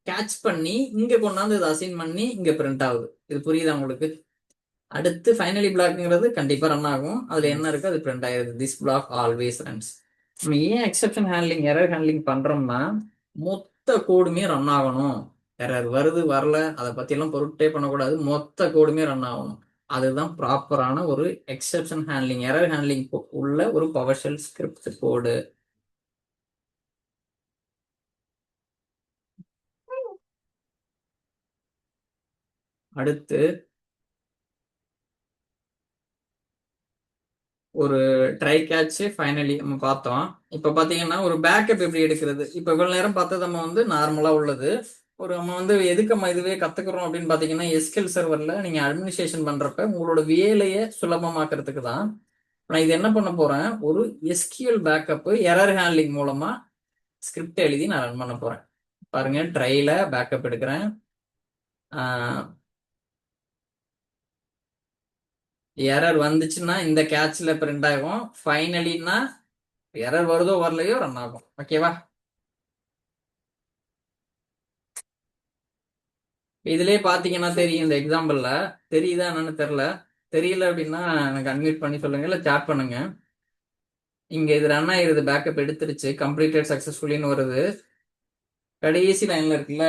கேட்ச் பண்ணி இங்க கொண்டாந்து இதை அசைன் பண்ணி இங்க பிரிண்ட் ஆகுது. இது புரியுதா உங்களுக்கு? அடுத்து ஃபைனலி பிளாக்ங்கிறது கண்டிப்பா ரன் ஆகும். அதுல என்ன இருக்கு அது பிரிண்ட் ஆயிருது. This block always runs. நம்ம ஏன் எக்ஸெப்ஷன் ஹேண்ட்லிங், எரர் ஹேண்ட்லிங் பண்றோம்னா மொத்த கோடுமே ரன் ஆகணும். எரர் வருது வரல அதை பத்தி எல்லாம் பொருட்டே பண்ணக்கூடாது. மொத்த கோடுமே ரன் ஆகணும். அதுதான் ப்ராப்பரான ஒரு எக்ஸெப்ஷன் ஹேண்ட்லிங், எரர் ஹேண்ட்லிங் உள்ள ஒரு பவர்ஷெல் ஸ்கிரிப்ட் கோடு. அடுத்து ஒரு ட்ரை கேட்ச் ஃபைனலி நம்ம பார்த்தோம். இப்போ பார்த்தீங்கன்னா ஒரு பேக்கப் எப்படி எடுக்கிறது. இப்போ இவ்வளவு நேரம் பார்த்தது நம்ம வந்து நார்மலா உள்ளது. ஒரு நம்ம வந்து எதுக்கு நம்ம இதுவே கத்துக்கிறோம் அப்படின்னு பாத்தீங்கன்னா எஸ்கியூஎல் சர்வர்ல நீங்க அட்மினிஸ்ட்ரேஷன் பண்றப்ப உங்களோட வேலையை சுலபமாக்குறதுக்கு தான். நான் இது என்ன பண்ண போறேன், ஒரு எஸ்கியூஎல் பேக்கப் எரர் ஹேண்ட்லிங் மூலமா ஸ்கிரிப்ட் எழுதி நான் ரன் பண்ண போறேன். பாருங்க, ட்ரைல பேக்கப் எடுக்கிறேன். எரர் வந்துச்சுன்னா இந்த கேட்ச்ல பிரிண்ட் ஆகும். ஃபைனலின்னா எரர் வருதோ வரலையோ ரன் ஆகும். ஓகேவா? இதுலயே பாத்தீங்கன்னா தெரியும், இந்த எக்ஸாம்பிள்ல தெரியுதா என்னன்னு தெரியல. தெரியல அப்படின்னா எனக்கு அன்மியூட் பண்ணி சொல்லுங்க, இல்ல சாட் பண்ணுங்க. இங்க இது ரன் ஆயிருது, பேக்கப் எடுத்துருச்சு, கம்ப்ளீட்டட் சக்சஸ்ஃபுல்லின்னு வருது. கடைசி லைன்ல இருக்குல்ல,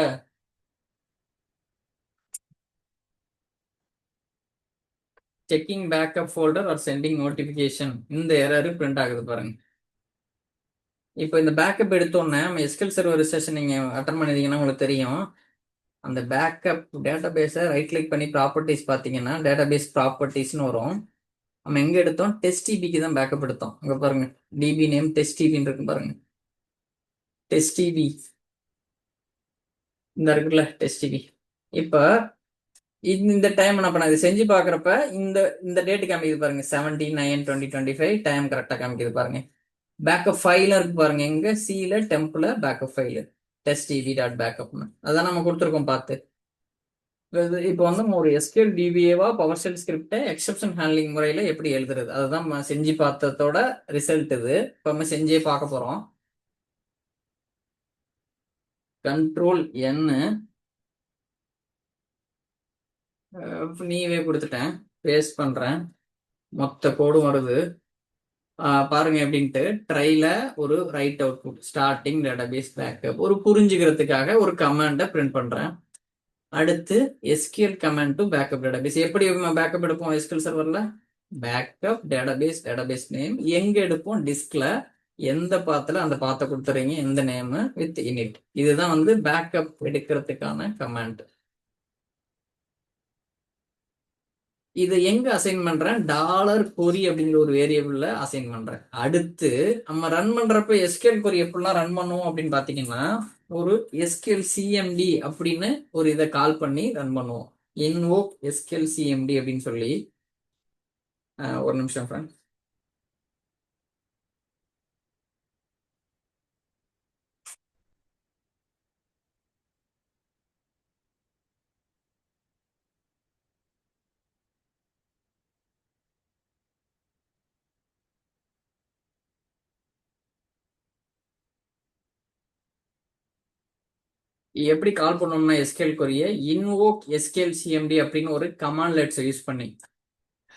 checking backup folder are sending notification, இந்த எரர் பிரிண்ட் ஆகுது பாருங்க. இப்போ இந்த பேக்கப் எடுத்தோன்னே நம்ம எஸ்கியூஎல் சர்வர் செஷன் நீங்க அட்டன் பண்ணிருந்தீங்கன்னா உங்களுக்கு தெரியும். அந்த பேக்கப் டேட்டாபேஸை ரைட் கிளிக் பண்ணி ப்ராப்பர்ட்டிஸ் பார்த்தீங்கன்னா டேட்டாபேஸ் ப்ராப்பர்ட்டிஸ்னு வரும். நம்ம எங்க எடுத்தோம், டெஸ்ட் டிபிக்கு தான் பேக்கப் எடுத்தோம். இங்க பாருங்க, டிபி நேம் டெஸ்ட் டிபின்னு இருக்கு பாருங்க. டெஸ்ட் டிபி இந்த இருக்குல்ல, டெஸ்ட் டிபி. இப்ப இந்த டைம் நான் இதை செஞ்சு பாக்குறப்ப இந்த இந்த டேட் காமிக்குது பாருங்க, 17/9/2025 டைம் கரெக்டா காமிக்குது பாருங்க. பேக்கப் ஃபைல இருக்கு பாருங்க, எங்க சில டெம்ப்ல backup file test DB dot பேக்கப்னு அதான் நம்ம கொடுத்துருக்கோம் பார்த்து. இப்போ வந்து நம்ம ஒரு எஸ்கியூஎல் டிபிஏவா பவர் ஷெல் ஸ்கிரிப்டை எக்ஸெப்ஷன் ஹேண்ட்லிங் முறையில் எப்படி எழுதுறது, அதுதான் நம்ம செஞ்சு பார்த்ததோட ரிசல்ட் இது. இப்போ நம்ம செஞ்சே பார்க்க போகிறோம். கண்ட்ரோல் என் நீவே கொடுத்துட்டேன், பேஸ்ட் பண்ணுறேன், மொத்த கோடும் வருது. பாருங்க எப்படின்ட்டு. ட்ரைல ஒரு right output starting database backup ஒரு புரிஞ்சுக்கிறதுக்காக ஒரு கமாண்டை பிரிண்ட் பண்ணுறேன். அடுத்து SQL command to backup database. எப்படி பேக்கப் எடுப்போம் எஸ்கியூஎல் சர்வர்ல, பேக்கப் டேட்டாபேஸ் நேம் எங்க எடுப்போம், டிஸ்க்ல எந்த பாத்துல அந்த பாத்தை கொடுத்துறீங்க, எந்த நேம் வித் இனிட். இதுதான் வந்து பேக்கப் எடுக்கிறதுக்கான கமாண்ட். இது எங்க அசைன் பண்றேன், டாலர் கொரி அப்படிங்கிற ஒரு வேரியபிள்ல அசைன் பண்றேன். அடுத்து நம்ம ரன் பண்றப்ப எஸ்கியூஎல் கொரி எப்படிலாம் ரன் பண்ணுவோம் அப்படின்னு பாத்தீங்கன்னா, ஒரு எஸ்கியூஎல் சிஎம்டி அப்படின்னு ஒரு இதை கால் பண்ணி ரன் பண்ணுவோம். இன்வோக் எஸ்கியூஎல் சிஎம்டி அப்படின்னு சொல்லி. ஒரு நிமிஷம் ஃப்ரெண்ட். எப்படி கால் பண்ணோம்னா எஸ்கியூஎல் கொரிய இன்வோக் எஸ்கியூஎல் சிஎம்டி அப்படின்னு ஒரு கமாண்ட் லெட்ஸ் யூஸ் பண்ணி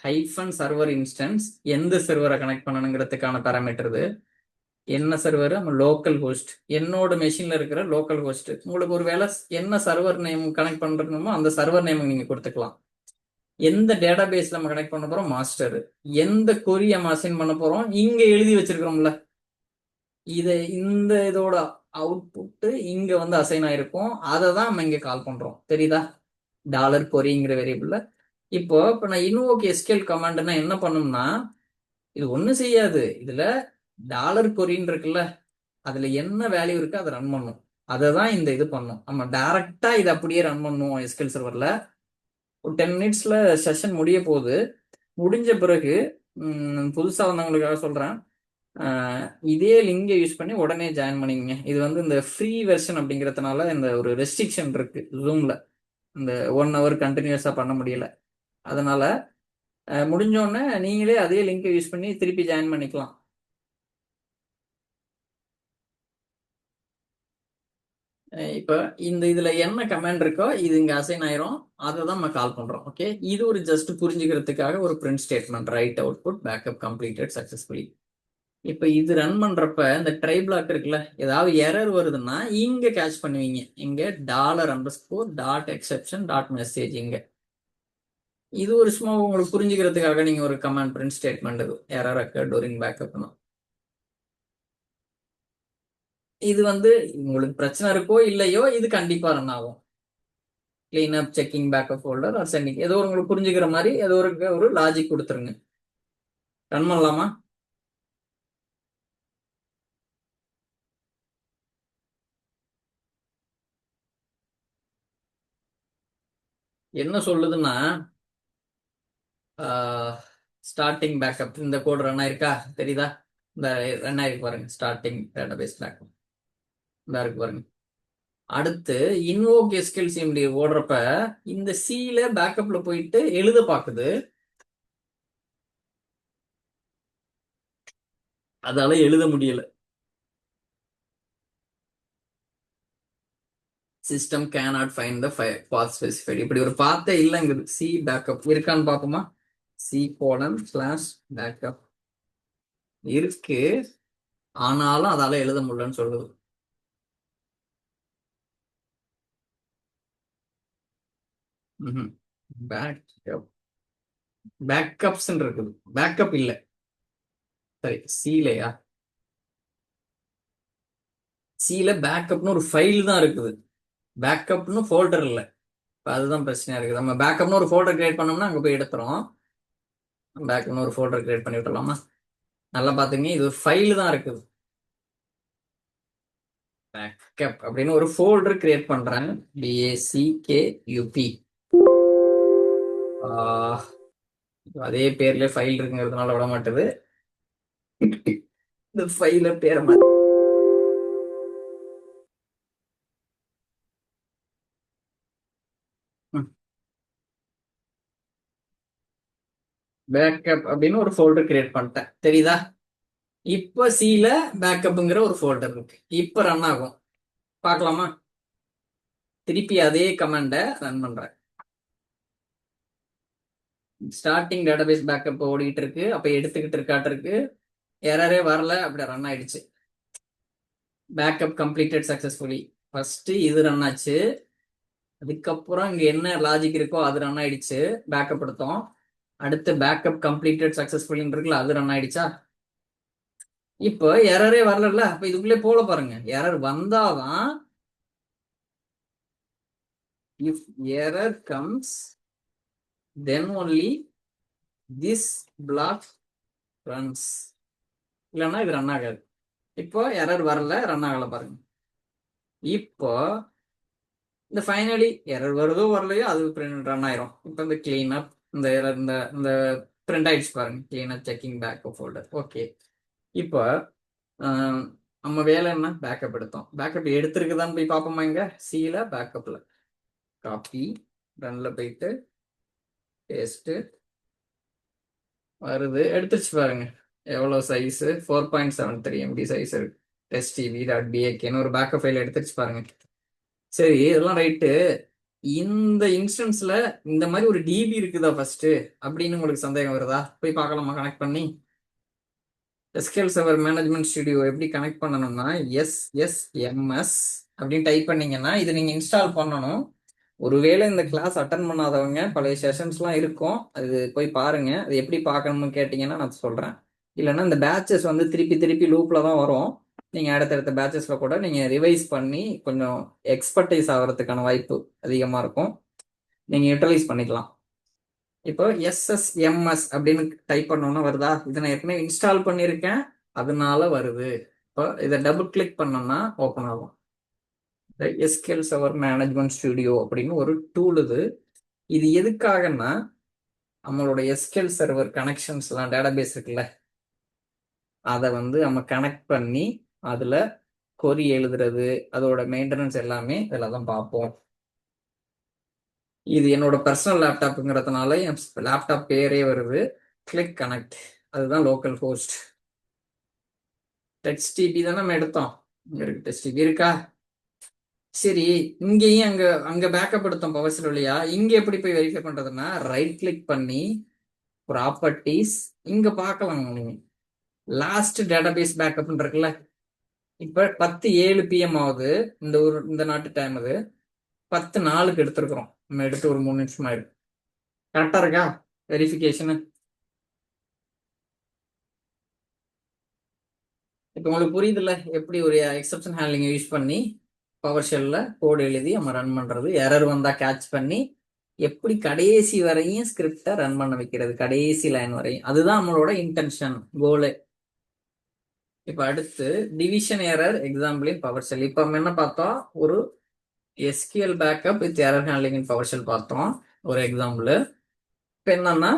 ஹைஃபன் சர்வர் இன்ஸ்டன்ஸ் எந்த சர்வரை கனெக்ட் பண்ணணுங்கிறதுக்கான பேராமீட்டர் இது. என்ன சர்வர், நம்ம லோக்கல் ஹோஸ்ட், என்னோட மெஷின்ல இருக்கிற லோக்கல் ஹோஸ்ட். உங்களுக்கு ஒரு வேலை என்ன சர்வர் நேம் கனெக்ட் பண்றணுமோ அந்த சர்வர் நேம் நீங்க கொடுத்துக்கலாம். எந்த டேட்டா பேஸ் நம்ம கனெக்ட் பண்ண போறோம், மாஸ்டர். எந்த கொரி நம்ம அசைன் பண்ண போறோம், இங்க எழுதி வச்சிருக்கிறோம்ல, இதை இந்த இதோட அவுட்புட் இங்க வந்து அசைன் ஆயிருக்கும். அதை தான் நம்ம இங்க கால் பண்றோம். தெரியுதா, டாலர் கொரிங்கிற வேரியபிள்ல. இப்போ நான் இன்வோக் எஸ்கியூஎல் கமாண்ட்னா என்ன பண்ணும்னா, இது ஒண்ணும் செய்யாது. இதுல டாலர் கொரின்னு இருக்குல்ல, அதுல என்ன வேல்யூ இருக்கு அதை ரன் பண்ணும். அதை தான் இந்த இது பண்ணும். நம்ம டைரக்டா இதை அப்படியே ரன் பண்ணுவோம் எஸ்கியூஎல் சர்வர்ல. ஒரு 10 மினிட்ஸ்ல செஷன் முடிய போகுது. முடிஞ்ச பிறகு புதுசா வந்தவங்களுக்காக சொல்றேன், இதே லிங்கை யூஸ் பண்ணி உடனே ஜாயின் பண்ணிக்கங்க. இது வந்து இந்த ஃப்ரீ வெர்ஷன் அப்படிங்கிறதுனால இந்த ஒரு ரெஸ்ட்ரிக்ஷன் இருக்கு ஜூம்ல, இந்த 1 ஹவர் கண்டினியூஸா பண்ண முடியல. அதனால முடிஞ்சோடனே நீங்களே அதே லிங்கை யூஸ் பண்ணி திருப்பி ஜாயின் பண்ணிக்கலாம். இப்போ இதுல என்ன கமாண்ட் இருக்கோ இது இங்க அசைன் ஆயிரும். அதை தான் நம்ம கால் பண்றோம். ஓகே, இது ஒரு ஜஸ்ட் புரிஞ்சுக்கிறதுக்காக ஒரு print statement, right output backup completed successfully. இப்போ இது ரன் பண்றப்ப இந்த ட்ரை பிளாக் இருக்குல்ல, ஏதாவது எரர் வருதுன்னா இங்க கேட்ச் பண்ணுவீங்க. இங்க $_டாட் எக்ஸெப்ஷன்.மெசேஜ் இங்க. இது ஒரு சும்மா உங்களுக்கு புரிஞ்சுக்கிறதுக்காக நீங்க ஒரு கமாண்ட் பிரிண்ட் ஸ்டேட்மெண்ட், இது எரர் அக்கர் டூரிங் பேக்கப்னு. இது வந்து உங்களுக்கு பிரச்சனை இருக்கோ இல்லையோ இது கண்டிப்பா ரன் ஆகும். Clean up checking backup folder are sending, ஏதோ உங்களுக்கு புரிஞ்சுக்கிற மாதிரி ஏதோ ஒரு லாஜிக் கொடுத்துருங்க. ரன் பண்ணலாமா? என்ன சொல்லுதுன்னா ஸ்டார்டிங் பேக்கப் இந்த கோட் ரன் ஆயிருக்கா தெரியுதா? இந்த ரன் ஆயிருக்கு பாருங்க, ஸ்டார்டிங் டேட்டாபேஸ் பேக்கப் இந்த இருக்கு பாருங்க. அடுத்து இன்வோக் எஸ்கியூஎல் சிஎம்டி ஓடுறப்ப இந்த சில பேக்கப்ல போயிட்டு எழுத பாக்குது, அதால எழுத முடியல. System cannot find the path specified. இப்படி ஒரு பாத்தே இல்லைங்குது. சி பேக்கப் இருக்கான்னு பாப்போமா? C:/backup இருக்கு, ஆனாலும் அதால எழுத முடியலன்னு சொல்லுது. பேக்கப் பேக்கப்ஸ் இருக்குது, பேக்கப் இல்ல. சரி, சீலையா? சீல பேக்கப்னு ஒரு ஃபைல் தான் இருக்குது, பேக்கப்னு ஃபோல்டர் இல்லை. அதுதான் பிரச்சனையா இருக்குது. நம்ம பேக்கப்னு ஒரு ஃபோல்டர் கிரியேட் பண்ணோம்னா அங்க போய் எடுத்துரும். பேக்கப்னு ஒரு ஃபோல்டர் கிரியேட் பண்ணி விட்டுலாமா? நல்லா பாத்துங்க, இது ஒரு ஃபைல் தான் இருக்குது. பேக்கப் அப்படின்னு ஒரு ஃபோல்டர் கிரியேட் பண்றேன், BACKUP. அதே பேர்ல ஃபைல் இருக்குங்கிறதுனால விட மாட்டுது. இந்த ஃபைல பேரை பேக்கப் அப்படின்னு ஒரு ஃபோல்டர் கிரியேட் பண்ணிட்டேன், தெரியுதா? இப்ப சில பேக்கப்ங்கிற ஒரு ஃபோல்டர் இருக்கு, இப்ப ரன் ஆகும். பார்க்கலாமா? திருப்பி அதே கமாண்ட ரன் பண்றேன். ஸ்டார்டிங் டேட்டாபேஸ் பேக்கப் ஓடிட்டு இருக்கு, அப்ப எடுத்துக்கிட்டு இருக்காட்டு இருக்கு, எரரே வரல, அப்படி ரன் ஆயிடுச்சு. Backup completed successfully. ஃபர்ஸ்ட் இது ரன் ஆச்சு, அதுக்கப்புறம் இங்க என்ன லாஜிக் இருக்கோ அது ரன் ஆயிடுச்சு, பேக்கப் எடுத்தோம். அடுத்து பேக்கப் கம்ப்ளீட்டட் சக்சஸ்ஃபுல்லி இருக்குல்ல, அது ரன் ஆயிடுச்சா? இப்போ எரரே வரல, அப்ப இதுக்குள்ளே போல பாருங்க, எரர் வந்தாதான், if error comes then only this block runs, இல்லைன்னா இது ரன் ஆகாது. இப்போ எரர் வரல, ரன் ஆகல பாருங்க. இப்போ இந்த ஃபைனலி எரர் வருதோ வரலையோ அது ரன் ஆயிரும். இப்போ இந்த கிளீன் அப், இந்த எரர் இந்த இந்த பிரிண்ட் ஆயிடுச்சு பாருங்க, clean up checking backup folder. Okay, இப்போ நம்ம வேலை என்ன? பேக்கப் எடுத்தோம். பேக்கப் எடுத்திருக்குதான்னு போய் பார்ப்போமா? இங்க சில பேக்கப்ல காப்பி, ரன்ல போயிட்டு பேஸ்ட் வருது, எடுத்துருச்சு பாருங்க. எவ்வளவு சைஸ்? 4.73 MB சைஸ் இருக்கு. testdb.bakன்னு ஒரு பேக்கப் ஃபைல் எடுத்துருச்சு பாருங்க. சரி, இதெல்லாம் ரைட்டு. இந்த இன்ஸ்டன்ஸ்ல இந்த மாதிரி ஒரு டிபி இருக்குதா ஃபர்ஸ்ட் அப்படின்னு உங்களுக்கு சந்தேகம் வருதா? போய் பார்க்கலாமா கனெக்ட் பண்ணி? SQL Server Management Studio எப்படி கனெக்ட் பண்ணணும்னா, SSMS அப்படின்னு டைப் பண்ணீங்கன்னா இது நீங்க இன்ஸ்டால் பண்ணணும். ஒருவேளை இந்த கிளாஸ் அட்டன் பண்ணாதவங்க பழைய செஷன்ஸ்லாம் இருக்கும், அது போய் பாருங்க. அது எப்படி பார்க்கணும்னு கேட்டீங்கன்னா நான் சொல்றேன். இல்லைன்னா இந்த பேட்சஸ் வந்து திருப்பி திருப்பி லூப்ல தான் வரும். நீங்க அடுத்தடுத்த பேட்சஸ்ல கூட நீங்க ரிவைஸ் பண்ணி கொஞ்சம் எக்ஸ்பர்டைஸ் ஆகிறதுக்கான வாய்ப்பு அதிகமா இருக்கும், நீங்க யூட்டிலைஸ் பண்ணிக்கலாம். இப்போ SSMS அப்படின்னு டைப் பண்ணோம்னா வருதா? இதை நான் ஏற்கனவே இன்ஸ்டால் பண்ணியிருக்கேன், அதனால வருது. இப்போ இதை டபுள் கிளிக் பண்ணோம்னா ஓப்பன் ஆகும். SQL Server Management Studio அப்படின்னு ஒரு டூல் இது. இது எதுக்காகன்னா, நம்மளோட SQL சர்வர் கனெக்ஷன்ஸ்லாம் டேட்டாபேஸ் இருக்குல்ல, அதை வந்து நம்ம கனெக்ட் பண்ணி அதுல கொரி எழுதுறது, அதோட மெயின்டெனன்ஸ் எல்லாமே இதில் தான் பார்ப்போம். இது என்னோட பர்சனல் லேப்டாப்புங்கிறதுனால என் லேப்டாப் பேரே வருது, கிளிக் கனெக்ட், அதுதான் லோக்கல் ஹோஸ்ட். TextDB தான் நம்ம எடுத்தோம், இங்க இருக்கு TextDB இருக்கா? சரி, இங்கேயும் அங்க அங்க பேக்கப் எடுத்தோம் பவர்ஷெல் வழியா. இங்க எப்படி போய் வெரிஃபை பண்றதுன்னா, ரைட் கிளிக் பண்ணி ப்ராப்பர்ட்டிஸ், இங்க பார்க்கலாம் நீங்க லாஸ்ட் டேட்டாபேஸ் பேக்கப் இருக்குல்ல. இப்ப 10:07 PM ஆகுது, இந்த நாட்டு டைம். அது 10:04 எடுத்திருக்கிறோம், நம்ம எடுத்து ஒரு 3 நிமிஷம் ஆயிடும். கரெக்டா இருக்கா வெரிஃபிகேஷன்? இப்போ உங்களுக்கு புரியுதுல்ல எப்படி ஒரு எக்ஸப்ஷன் ஹேண்ட்லிங் யூஸ் பண்ணி பவர் ஷெல்ல கோடு எழுதி நம்ம ரன் பண்றது, எரர் வந்தா கேட்ச் பண்ணி எப்படி கடைசி வரையும் ஸ்கிரிப்டை ரன் பண்ண வைக்கிறது, கடைசி லைன் வரையும். அதுதான் நம்மளோட இன்டென்ஷன், கோலு. இப்ப அடுத்து division error example in power shell. இப்ப நம்ம என்ன பார்த்தோம்? ஒரு SQL backup with error handling in power shell பார்த்தோம். ஒரு எக்ஸாம்பிள். இப்போ என்னன்னா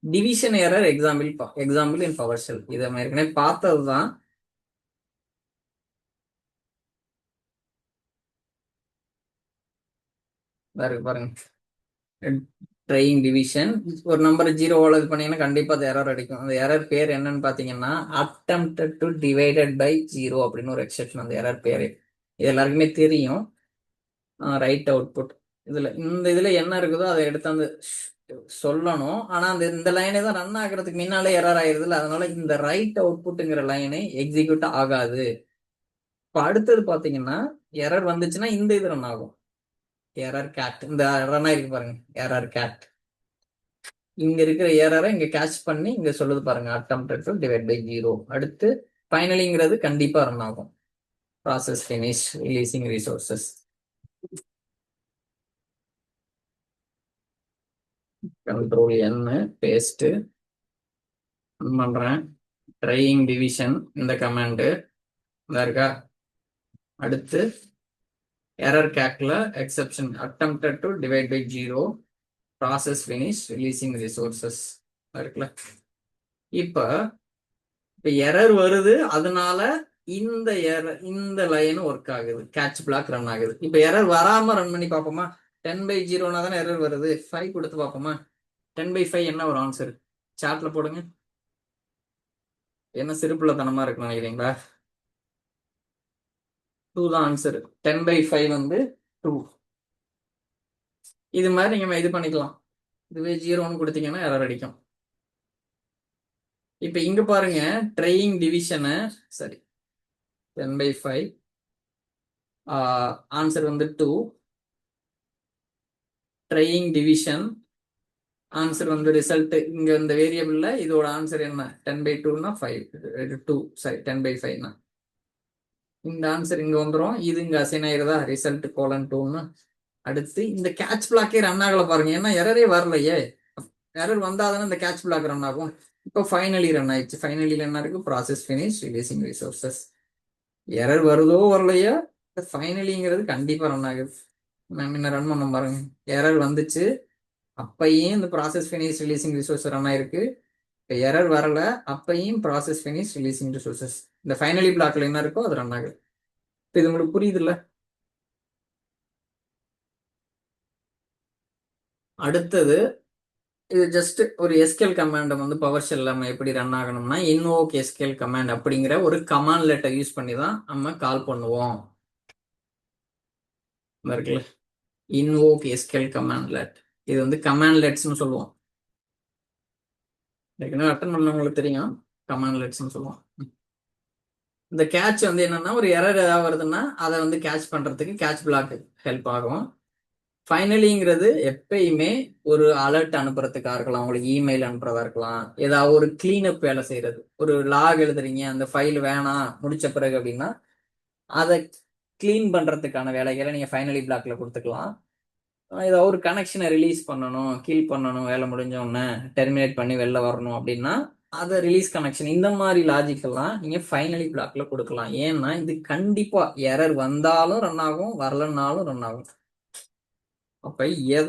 division error example in power shell. இதை நம்ம ஏற்கனவே பார்த்தது தான். பாருங்க, ட்ரையிங் டிவிஷன் ஒரு நம்பர் 0 இது பண்ணீங்கன்னா கண்டிப்பா அது எரர் அடிக்கும். அந்த எரர் பேர் என்னன்னு பாத்தீங்கன்னா attempted to divided by 0 அப்படின்னு ஒரு எக்ஸெப்ஷன். அந்த எரர் பேரு இது எல்லாருக்குமே தெரியும். ரைட் அவுட்புட் இதுல என்ன இருக்குதோ அதை எடுத்து அந்த சொல்லணும். ஆனா இந்த லைனே தான் ரன் ஆகுறதுக்கு முன்னாலே எரர் ஆயிருதுல, அதனால இந்த ரைட் அவுட்புட்ங்கிற லைனை எக்ஸிக்யூட் ஆகாது. இப்ப அடுத்தது பாத்தீங்கன்னா எரர் வந்துச்சுன்னா இந்த இது ரன் ஆகும். எரர் கேட் இந்த ரன் ஆயிருக்கு பாருங்க, எரர் கேட். இங்க இருக்கிற எரரை இங்க கேட்ச் பண்ணி இங்க சொல்லுது பாருங்க, attempted to divide by 0. அடுத்து ஃபைனலிங்கிறது கண்டிப்பா ரன் ஆகும். Process finish releasing resources. Control N paste பண்றேன். ட்ரையிங் டிவிஷன் இந்த கமாண்டு இருக்கா. அடுத்து எரர் கேட்ல exception attempted to divide by 0 process finish releasing resources இருக்குல்ல. இப்ப எரர் வருது, அதனால இந்த லைன் ஒர்க் ஆகுது, கேட்ச் பிளாக் ரன் ஆகுது. இப்ப எரர் வராம ரன் பண்ணி பார்ப்போமா. 10/0 தானே எரர் வருது. 5 கொடுத்து பார்ப்போமா. 10/5 என்ன ஒரு ஆன்சர் சாட்ல போடுங்க. என்ன சிறுப்புள்ளத்தனமா இருக்குன்னு நினைக்கிறீங்களா? 2 தான் ஆன்சர். 10/5 வந்து 2. இது மாதிரி நீங்க இது பண்ணிக்கலாம். இதுவே 0ன்னு கொடுத்தீங்கன்னா எரர் அடிக்கும். இப்ப இங்க பாருங்க, ட்ரையிங் டிவிஷனை சரி 10/5 ஆன்சர் வந்து 2. ட்ரையிங் டிவிஷன் ஆன்சர் வந்து ரிசல்ட் இங்க இந்த வேரியபிள்ல இதோட ஆன்சர் என்ன 10/2னா 5 2 சாரி 10/5னா இந்த ஆன்சர் இங்க வந்துடும். இது இங்க அசைன் ஆயிருதா, ரிசல்ட் :2ன்னு. அடுத்து இந்த கேட்ச் பிளாக்கே ரன் ஆகல பாருங்க, ஏன்னா எரரே வரலையே. எரர் வந்தாதானே இந்த கேட்ச் பிளாக் ரன் ஆகும். இப்போ ஃபைனலி ரன் ஆயிடுச்சு. ஃபைனலியில் என்ன இருக்கு, process finish releasing resources. Error வருதோ வரலையோ ஃபைனலிங்கிறது கண்டிப்பா ரன் ஆகுது. நம்ம என்ன ரன் பண்ண பாருங்க, எரர் வந்துச்சு, அப்பையும் இந்த process finish releasing resource run ஆயிருக்கு. இப்போ எரர் வரல, அப்பையும் ப்ராசஸ் ஃபினிஷ் ரிலீசிங் ரிசோர்சஸ். இந்த ஃபைனலி பிளாக்ல என்ன இருக்கோ அது ரன் ஆகுது. இப்போ இது உங்களுக்கு புரியுது இல்ல. அடுத்தது இது ஜஸ்ட் ஒரு எஸ்கேல் கமாண்டை வந்து பவர் ஷெல் நம்ம எப்படி ரன் ஆகணும்னா invoke SQL கமாண்ட் அப்படிங்கிற ஒரு கமாண்ட் லெட்டர் யூஸ் பண்ணி தான் நம்ம கால் பண்ணுவோம். இருக்குல்ல, invoke SQL கமாண்ட் லெட். இது வந்து கமாண்ட் லெட்ஸ்னு சொல்லுவோம். ஏற்கனவே அட்டன் பண்ணவங்களுக்கு தெரியும், கமாண்ட் லெட்ஸ்னு சொல்லுவோம். இந்த கேட்ச் வந்து என்னன்னா ஒரு எரர் ஏதாவது வருதுன்னா அதை வந்து கேட்ச் பண்றதுக்கு கேட்ச் பிளாக் ஹெல்ப் ஆகும். ஃபைனலிங்கிறது எப்பயுமே ஒரு அலர்ட் அனுப்புறதுக்காக இருக்கலாம், உங்களுக்கு இமெயில் அனுப்புறதா இருக்கலாம், ஏதாவது ஒரு கிளீனப் வேலை செய்யறது, ஒரு லாக் எழுதுறீங்க, அந்த ஃபைல் வேணாம் முடிச்ச பிறகு அப்படின்னா அதை கிளீன் பண்றதுக்கான வேலைகளை நீங்க ஃபைனலி பிளாக்ல கொடுத்துக்கலாம். ஏதாவது ஒரு கனெக்ஷனை ரிலீஸ் பண்ணணும், கீல் பண்ணணும், வேலை முடிஞ்ச உடனே டெர்மினேட் பண்ணி வெளில வரணும் அப்படின்னா அதை ரிலீஸ் கனெக்ஷன், இந்த மாதிரி லாஜிக்கெல்லாம் நீங்க ஃபைனலி பிளாக்ல கொடுக்கலாம். ஏன்னா இது கண்டிப்பா எரர் வந்தாலும் ரன் ஆகும், வரலன்னாலும் ரன் ஆகும். அப்ப எதை